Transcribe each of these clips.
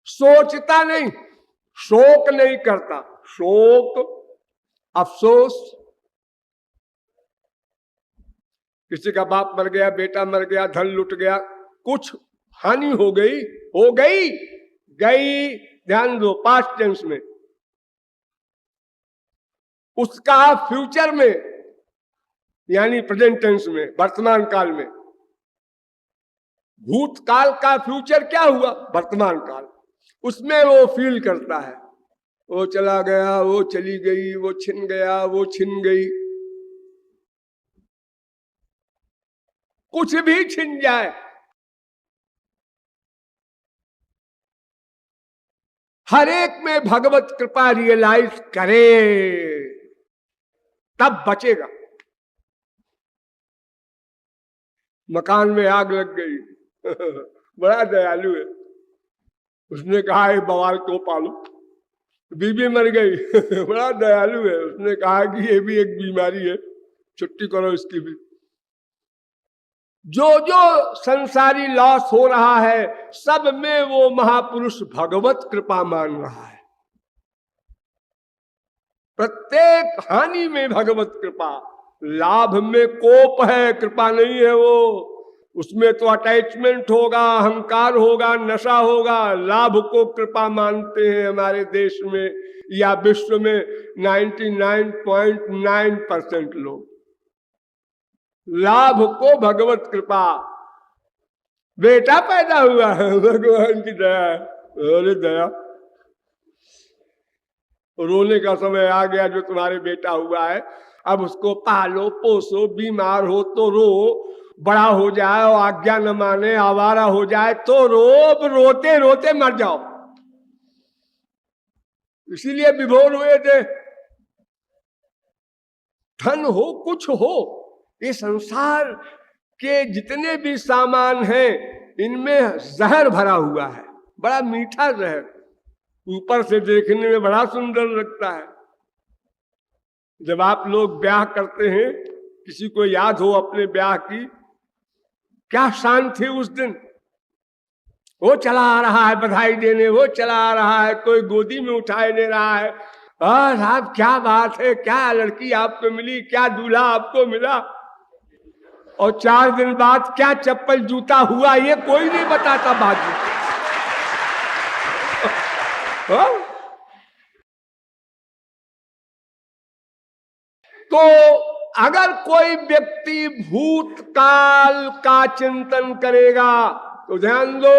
सोचता नहीं, शोक नहीं करता। शोक, अफसोस, किसी का बाप मर गया, बेटा मर गया, धन लुट गया, कुछ हानि हो गई, हो गई, गई, ध्यान दो पास्ट टेंस में। उसका फ्यूचर में यानी प्रेजेंट टेंस में, वर्तमान काल में। भूतकाल का फ्यूचर क्या हुआ? वर्तमान काल। उसमें वो फील करता है, वो चला गया, वो चली गई, वो छिन गया, वो छिन गई। कुछ भी छिन जाए, हर एक में भगवत कृपा रियलाइज करे, तब बचेगा। मकान में आग लग गई बड़ा दयालु है, उसने कहा है बवाल को पालो। बीबी मर गई बड़ा दयालु है, उसने कहा कि ये भी एक बीमारी है, छुट्टी करो इसकी भी। जो जो संसारी लॉस हो रहा है, सब में वो महापुरुष भगवत कृपा मान रहा है। प्रत्येक हानि में भगवत कृपा, लाभ में कोप है, कृपा नहीं है वो। उसमें तो अटैचमेंट होगा, अहंकार होगा, नशा होगा। लाभ को कृपा मानते हैं हमारे देश में या विश्व में 99.9% लोग। लाभ को भगवत कृपा। बेटा पैदा हुआ है, भगवान की दया है। अरे दया, रोने का समय आ गया जो तुम्हारे बेटा हुआ है, अब उसको पालो पोसो, बीमार हो तो रो, बड़ा हो जाए और आज्ञा न माने, आवारा हो जाए तो रो, रोते रोते मर जाओ। इसीलिए विभोर हुए थे। धन हो, कुछ हो, ये संसार के जितने भी सामान हैं, इनमें जहर भरा हुआ है, बड़ा मीठा जहर। ऊपर से देखने में बड़ा सुंदर लगता है। जब आप लोग ब्याह करते हैं, किसी को याद हो अपने ब्याह की, क्या शान थी उस दिन। वो चला आ रहा है बधाई देने, वो चला आ रहा है, कोई गोदी में उठाए दे रहा है। साहब क्या बात है, क्या लड़की आपको मिली, क्या दूल्हा आपको मिला। और 4 दिन बाद क्या चप्पल जूता हुआ, ये कोई नहीं बताता बाद में। तो अगर कोई व्यक्ति भूतकाल का चिंतन करेगा तो ध्यान दो,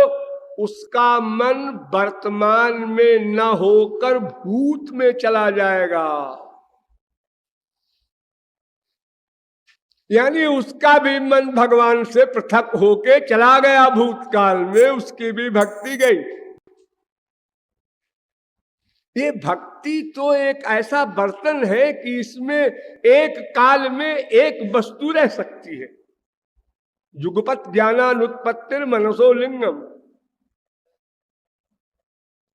उसका मन वर्तमान में न होकर भूत में चला जाएगा। यानी उसका भी मन भगवान से पृथक होके चला गया भूतकाल में, उसकी भी भक्ति गई। ये भक्ति तो एक ऐसा बर्तन है कि इसमें एक काल में एक वस्तु रह सकती है। जुगपत ज्ञानानुत्पत्तिर मनसो लिंगम।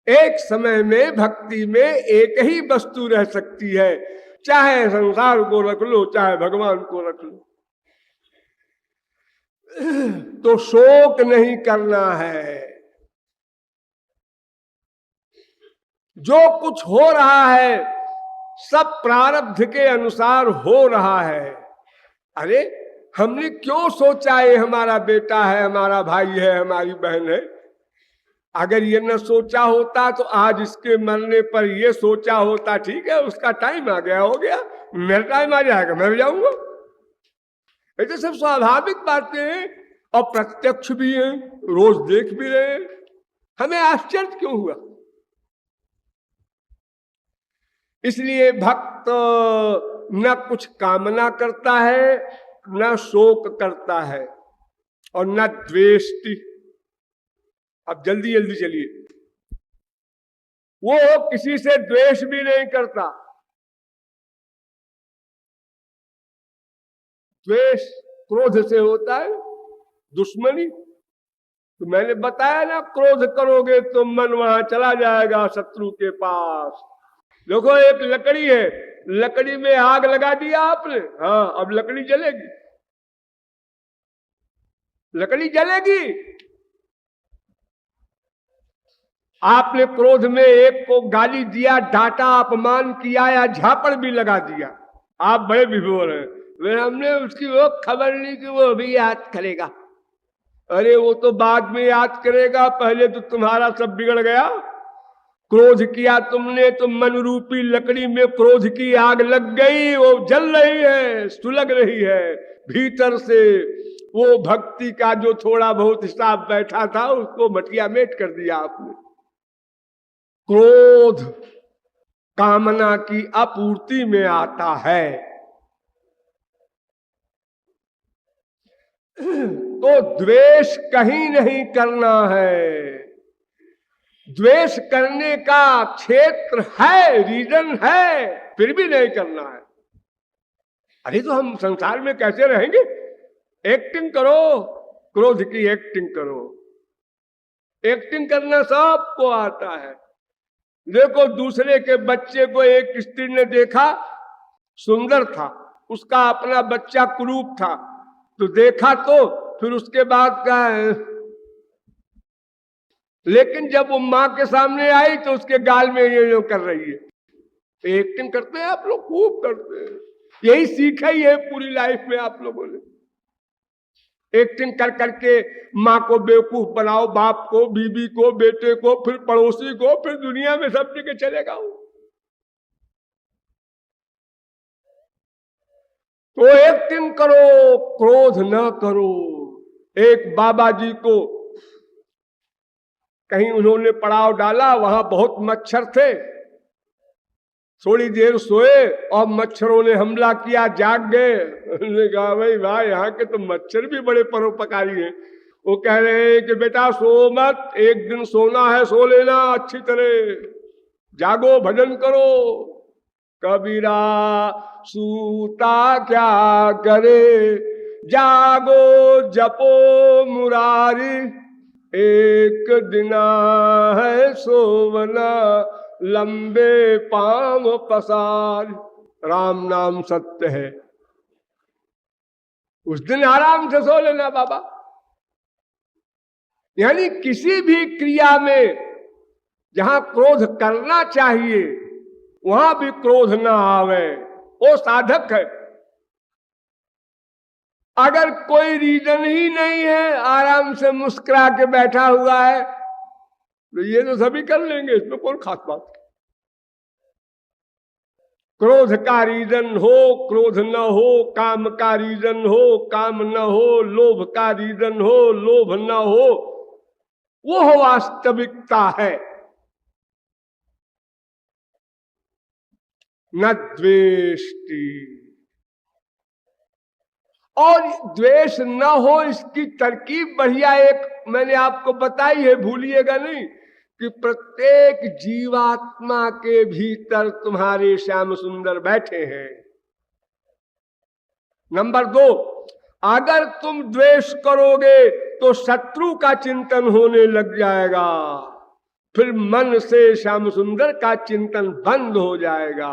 एक समय में भक्ति में एक ही वस्तु रह सकती है, चाहे संसार को रख लो, चाहे भगवान को रख लो। तो शोक नहीं करना है। जो कुछ हो रहा है सब प्रारब्ध के अनुसार हो रहा है। अरे हमने क्यों सोचा ये हमारा बेटा है, हमारा भाई है, हमारी बहन है। अगर ये न सोचा होता तो आज इसके मरने पर ये सोचा होता, ठीक है उसका टाइम आ गया, हो गया, मेरा टाइम आ जाएगा, मैं भी जाऊंगा। ये तो सब स्वाभाविक बातें हैं और प्रत्यक्ष भी हैं, रोज देख भी रहे हैं। हमें आश्चर्य क्यों हुआ? इसलिए भक्त न कुछ कामना करता है, न शोक करता है और न द्वेष्टि। अब जल्दी जल्दी चलिए। वो किसी से द्वेष भी नहीं करता। द्वेष क्रोध से होता है, दुश्मनी। तो मैंने बताया ना, क्रोध करोगे तो मन वहां चला जाएगा शत्रु के पास। देखो एक लकड़ी है, लकड़ी में आग लगा दिया आपने, हाँ अब लकड़ी जलेगी, लकड़ी जलेगी। आपने क्रोध में एक को गाली दिया, डांटा, अपमान किया या झापड़ भी लगा दिया, आप बड़े विभोर हैं। फिर हमने उसकी वो खबर ली कि वो भी याद करेगा। अरे वो तो बाद में याद करेगा, पहले तो तुम्हारा सब बिगड़ गया। क्रोध किया तुमने तो मन रूपी लकड़ी में क्रोध की आग लग गई, वो जल रही है, सुलग रही है भीतर से। वो भक्ति का जो थोड़ा बहुत हिसाब बैठा था उसको मटिया मेट कर दिया आपने। क्रोध कामना की आपूर्ति में आता है, तो द्वेष कहीं नहीं करना है। द्वेष करने का क्षेत्र है, रीजन है, फिर भी नहीं करना है। अरे तो हम संसार में कैसे रहेंगे? एक्टिंग करो, क्रोध की एक्टिंग करो। एक्टिंग करना सबको आता है। देखो दूसरे के बच्चे को एक स्त्री ने देखा, सुंदर था, उसका अपना बच्चा कुरूप था, तो देखा तो फिर उसके बाद का, लेकिन जब वो मां के सामने आई तो उसके गाल में ये कर रही है। एक्टिंग करते हैं आप लोग, खूब करते हैं। यही सीखा ही है पूरी लाइफ में आप लोगों ने। एक्टिंग कर करके माँ को बेवकूफ बनाओ, बाप को, बीबी को, बेटे को, फिर पड़ोसी को, फिर दुनिया में सब जगह चलेगा। तो एक्टिंग करो, क्रोध न करो। एक बाबा जी को कहीं उन्होंने पड़ाव डाला, वहां बहुत मच्छर थे, थोड़ी देर सोए और मच्छरों ने हमला किया, जाग गए। उन्होंने कहा भाई यहाँ के तो मच्छर भी बड़े परोपकारी हैं। वो कह रहे हैं कि बेटा सो मत, एक दिन सोना है सो लेना अच्छी तरह, जागो भजन करो। कबीरा सूता क्या करे, जागो जपो मुरारी, एक दिना है सोवना, लंबे पांव पसार। राम नाम सत्य है, उस दिन आराम से सो लेना बाबा। यानी किसी भी क्रिया में जहां क्रोध करना चाहिए वहां भी क्रोध ना आवे, वो साधक है। अगर कोई रीजन ही नहीं है, आराम से मुस्कुरा के बैठा हुआ है, तो ये तो सभी कर लेंगे, इसमें कौन खास बात। क्रोध का रीजन हो, क्रोध न हो, काम का रीजन हो, काम न हो, लोभ का रीजन हो, लोभ न हो, वो वास्तविकता है। न द्वेष्टि, और द्वेष न हो इसकी तरकीब बढ़िया एक मैंने आपको बताई है, भूलिएगा नहीं, कि प्रत्येक जीवात्मा के भीतर तुम्हारे श्याम सुंदर बैठे हैं। नंबर 2, अगर तुम द्वेष करोगे तो शत्रु का चिंतन होने लग जाएगा, फिर मन से श्याम सुंदर का चिंतन बंद हो जाएगा।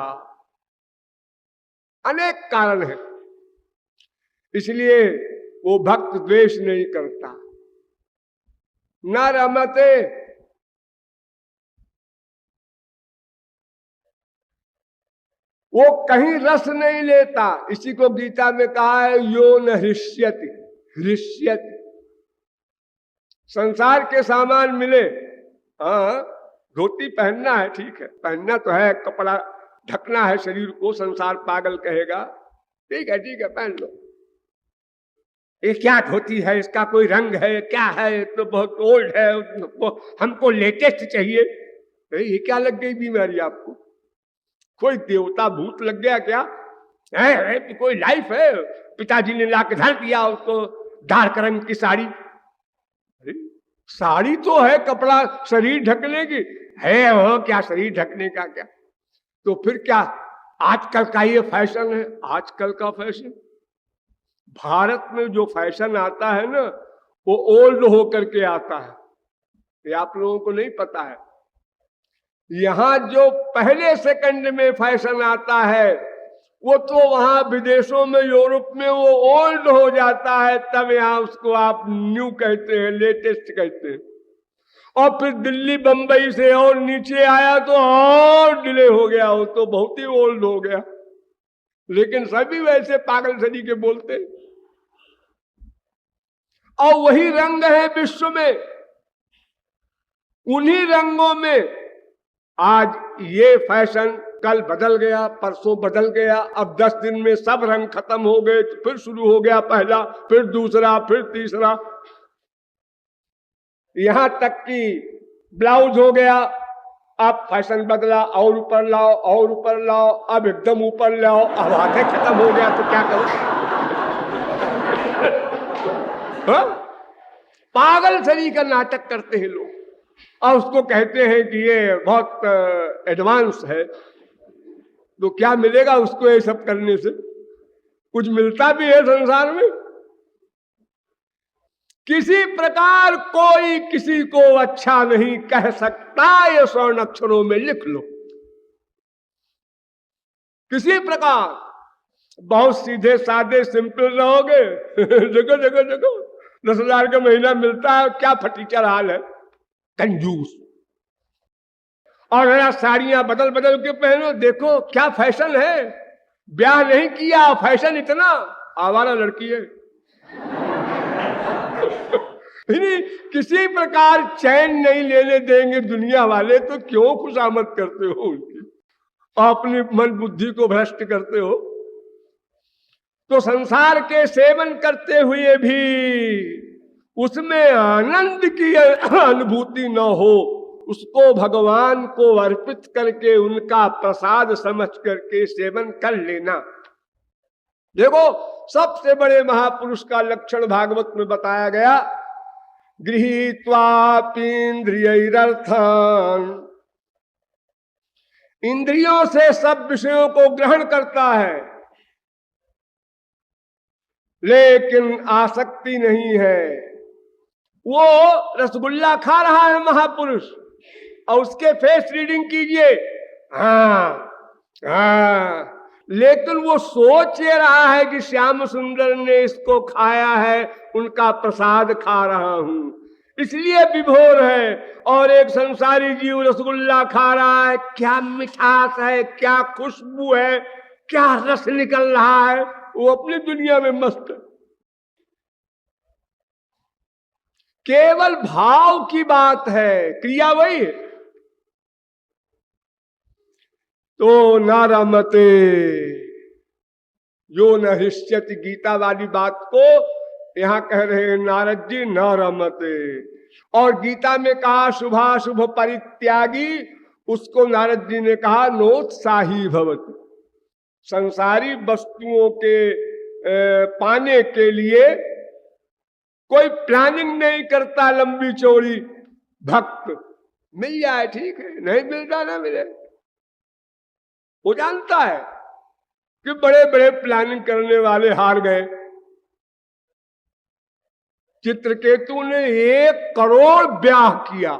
अनेक कारण है, इसलिए वो भक्त द्वेष नहीं करता। न रमते, वो कहीं रस नहीं लेता। इसी को गीता में कहा है यो न हृष्यति, हृष्यति। संसार के सामान मिले, हाँ धोती पहनना है, ठीक है, पहनना तो है, कपड़ा ढकना है शरीर को, संसार पागल कहेगा, ठीक है पहन लो। ये क्या धोती है, इसका कोई रंग है क्या है, तो बहुत ओल्ड है, हमको लेटेस्ट चाहिए। ये क्या लग गई बीमारी आपको? कोई देवता भूत लग गया क्या? है कोई लाइफ है? पिताजी ने ला के धर दिया उसको डार्क रंग की साड़ी। साड़ी तो है कपड़ा शरीर ढकने की, है वो क्या शरीर ढकने का क्या? तो फिर क्या आजकल का ये फैशन है? आजकल का फैशन, भारत में जो फैशन आता है ना, वो ओल्ड होकर के आता है, ये आप लोगों को नहीं पता है। यहां जो पहले सेकंड में फैशन आता है वो तो वहां विदेशों में, यूरोप में वो ओल्ड हो जाता है, तब यहां उसको आप न्यू कहते हैं, लेटेस्ट कहते हैं। और फिर दिल्ली बंबई से और नीचे आया तो और डिले हो गया, वो तो बहुत ही ओल्ड हो गया। लेकिन सभी वैसे पागल सरी के बोलते। और वही रंग है विश्व में, उन्हीं रंगों में आज ये फैशन कल बदल गया, परसों बदल गया, अब 10 दिन में सब रंग खत्म हो गए, तो फिर शुरू हो गया पहला, फिर दूसरा, फिर तीसरा। यहां तक कि ब्लाउज हो गया, अब फैशन बदला, और ऊपर लाओ और ऊपर लाओ, अब एकदम ऊपर लाओ, अब हाथे खत्म हो गया तो क्या करो? हाँ? पागल सरी का नाटक करते हैं लोग, और उसको कहते हैं कि ये बहुत एडवांस है। तो क्या मिलेगा उसको ये सब करने से? कुछ मिलता भी है संसार में? किसी प्रकार कोई किसी को अच्छा नहीं कह सकता, ये स्वर्ण अक्षरों में लिख लो। किसी प्रकार बहुत सीधे सादे सिंपल रहोगे जगह जगह जगह 10,000 का महीना मिलता है, क्या फटीचर हाल है, कंजूस। और जरा साड़ियां बदल बदल के पहनो, देखो क्या फैशन है। ब्याह नहीं किया, फैशन इतना, आवारा लड़की है। किसी प्रकार चैन नहीं लेने देंगे दुनिया वाले, तो क्यों खुशामद करते हो उनकी, अपनी मन बुद्धि को भ्रष्ट करते हो। तो संसार के सेवन करते हुए भी उसमें आनंद की अनुभूति न हो, उसको भगवान को अर्पित करके उनका प्रसाद समझ करके सेवन कर लेना। देखो सबसे बड़े महापुरुष का लक्षण भागवत में बताया गया, गृहीत्वापीन्द्रियैरर्थान्, इंद्रियों से सब विषयों को ग्रहण करता है लेकिन आसक्ति नहीं है। वो रसगुल्ला खा रहा है महापुरुष, और उसके फेस रीडिंग कीजिए, हाँ हाँ, लेकिन वो सोच ये रहा है कि श्याम सुंदर ने इसको खाया है, उनका प्रसाद खा रहा हूं, इसलिए विभोर है। और एक संसारी जीव रसगुल्ला खा रहा है, क्या मिठास है, क्या खुशबू है, क्या रस निकल रहा है, वो अपनी दुनिया में मस्त है। केवल भाव की बात है, क्रिया वही है। तो न रमते जो न हृष्यति, गीता वाली बात को यहां कह रहे हैं नारद जी, न रमते। और गीता में कहा शुभाशुभ परित्यागी, उसको नारद जी ने कहा नोत्साही भवति। संसारी वस्तुओं के पाने के लिए कोई प्लानिंग नहीं करता लंबी चौड़ी। भक्त मिल जाए ठीक है, नहीं मिलता ना मिले। वो जानता है कि बड़े बड़े प्लानिंग करने वाले हार गए। चित्रकेतु ने 1 करोड़ ब्याह किया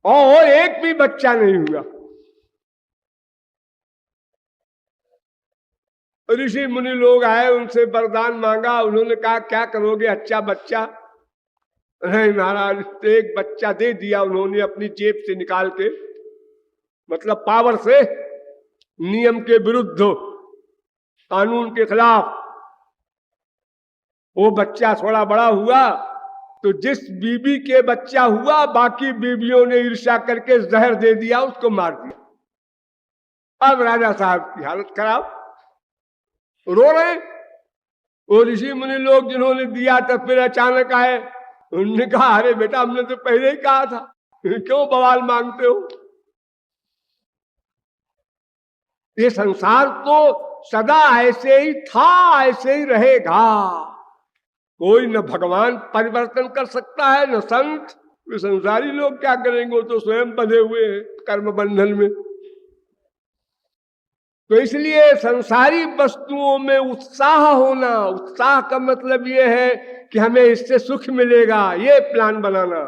और एक भी बच्चा नहीं हुआ। ऋषि मुनि लोग आए, उनसे वरदान मांगा, उन्होंने कहा क्या करोगे, अच्छा बच्चा? नहीं महाराज, एक बच्चा दे दिया उन्होंने अपनी जेब से निकाल के, मतलब पावर से, नियम के विरुद्ध, कानून के खिलाफ। वो बच्चा थोड़ा बड़ा हुआ तो जिस बीबी के बच्चा हुआ, बाकी बीबियों ने ईर्ष्या करके जहर दे दिया, उसको मार दिया। अब राजा साहब की हालत खराब, रो रहे। वो ऋषि मुनि लोग जिन्होंने दिया था फिर अचानक आए, उन्होंने कहा अरे बेटा हमने तो पहले ही कहा था, क्यों बवाल मांगते हो? ये संसार तो सदा ऐसे ही था, ऐसे ही रहेगा। कोई न भगवान परिवर्तन कर सकता है न संत। संसारी लोग क्या करेंगे, वो तो स्वयं बंधे हुए हैं कर्म बंधन में। तो इसलिए संसारी वस्तुओं में उत्साह होना, उत्साह का मतलब ये है कि हमें इससे सुख मिलेगा, ये प्लान बनाना।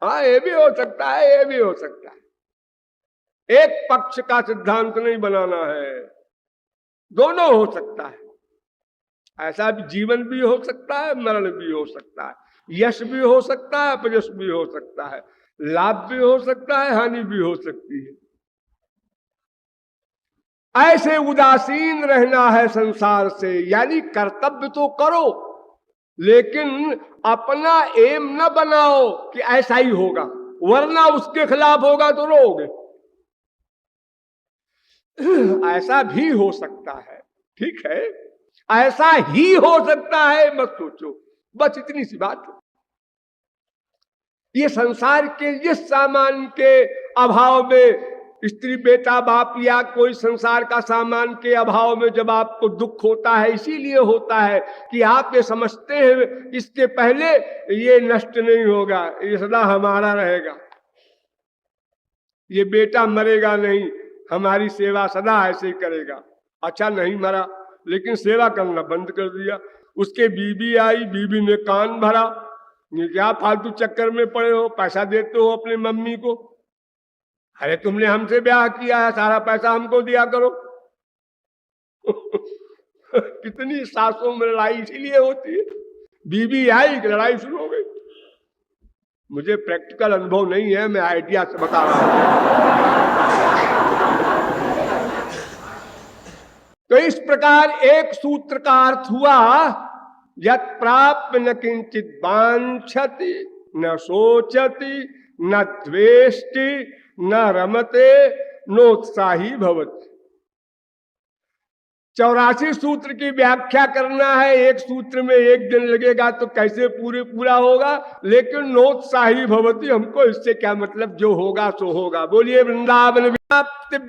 हाँ ये भी हो सकता है, ये भी हो सकता है। एक पक्ष का सिद्धांत नहीं बनाना है, दोनों हो सकता है। ऐसा भी जीवन भी हो सकता है, मरण भी हो सकता है। यश भी हो सकता है, अपयश भी हो सकता है, लाभ भी हो सकता है, हानि भी हो सकती है। ऐसे उदासीन रहना है संसार से, यानी कर्तव्य तो करो लेकिन अपना एम न बनाओ कि ऐसा ही होगा, वरना उसके खिलाफ होगा तो रोगे। ऐसा भी हो सकता है, ठीक है, ऐसा ही हो सकता है, मत सोचो, बस इतनी सी बात है। ये संसार के जिस सामान के अभाव में, स्त्री बेटा बाप या कोई संसार का सामान के अभाव में जब आपको दुख होता है, इसीलिए होता है कि आप ये समझते हैं इसके पहले ये नष्ट नहीं होगा, ये सदा हमारा रहेगा, ये बेटा मरेगा नहीं, हमारी सेवा सदा ऐसे ही करेगा। अच्छा नहीं मरा, लेकिन सेवा करना बंद कर दिया। उसके बीबी आई, बीबी ने कान भरा, ये क्या फालतू चक्कर में पड़े हो, पैसा देते हो अपने मम्मी को, अरे तुमने हमसे ब्याह किया है, सारा पैसा हमको दिया करो। कितनी सासों में लड़ाई इसीलिए होती है, बीबी आई कि लड़ाई शुरू हो गई। मुझे प्रैक्टिकल अनुभव नहीं है, मैं आइडिया से बता रहा हूं। तो इस प्रकार एक सूत्र का अर्थ हुआ, यत् प्राप्य न किंचित वांछति न सोचति न द्वेष्टि न रमते नोत्साही भवति। 84 सूत्र की व्याख्या करना है, एक सूत्र में एक दिन लगेगा तो कैसे पूरा होगा, लेकिन नोत्साही भवति, हमको इससे क्या मतलब, जो होगा सो होगा। बोलिए वृंदावन व्याप्त।